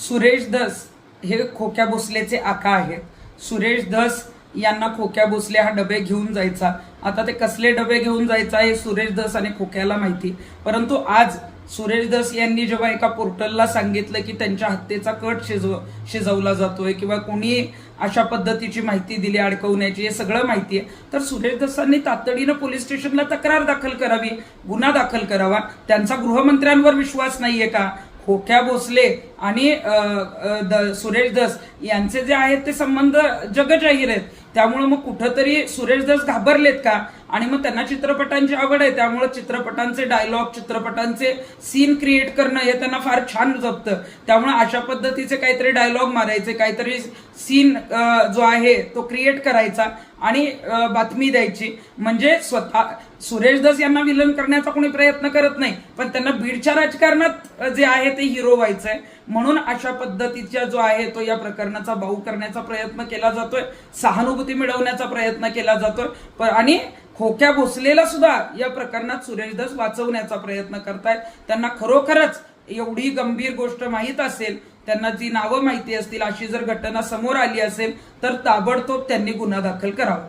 सुरेश धस हे खोक्या भोसलेचे आका आहेत. सुरेश धस यांना खोक्या भोसले हा डबे घेऊन जायचा. आता ते कसले डबे घेऊन जायचा हे सुरेश धस आणि खोक्याला माहिती. परंतु आज सुरेश धस यांनी जेव्हा एका पोर्टलला सांगितलं की त्यांच्या हत्येचा कट शिजवला जातोय किंवा कोणी अशा पद्धतीची माहिती दिली अडकवण्याची, हे सगळं माहिती आहे, तर सुरेश धसांनी तातडीनं पोलीस स्टेशनला तक्रार दाखल करावी, गुन्हा दाखल करावा. त्यांचा गृहमंत्र्यांवर विश्वास नाहीये का? खोक्या भोसले आणि सुरेश धस यांचे जे आहेत ते संबंध जगजाहीर आहेत. त्यामुळे मग कुठंतरी सुरेश धस घाबरलेत का? आणि मग त्यांना चित्रपटांची आवड आहे, त्यामुळे चित्रपटांचे डायलॉग, चित्रपटांचे सीन क्रिएट करणं हे त्यांना फार छान जमतं. त्यामुळे अशा पद्धतीचे काहीतरी डायलॉग मारायचे, काहीतरी सीन जो आहे तो क्रिएट करायचा आणि बातमी द्यायची. म्हणजे स्वतः सुरेश धस यांना विलन करण्याचा कोणी प्रयत्न करत नाही, पण त्यांना बीडच्या राजकारणात जे आहे ते हिरो व्हायचंय. म्हणून अशा पद्धतीचा जो आहे तो या प्रकरणाचा बाऊ करण्याचा प्रयत्न केला जातोय, सहानुभूती मिळवण्याचा प्रयत्न केला जातोय. आणि खोक्या भोसलेला सुद्धा या प्रकरणात सुरेश धस वाचवण्याचा प्रयत्न करतायत. त्यांना खरोखरच एवढी गंभीर गोष्ट माहीत असेल, त्यांना जी नावं माहिती असतील, अशी जर घटना समोर आली असेल तर ताबडतोब त्यांनी गुन्हा दाखल करावा.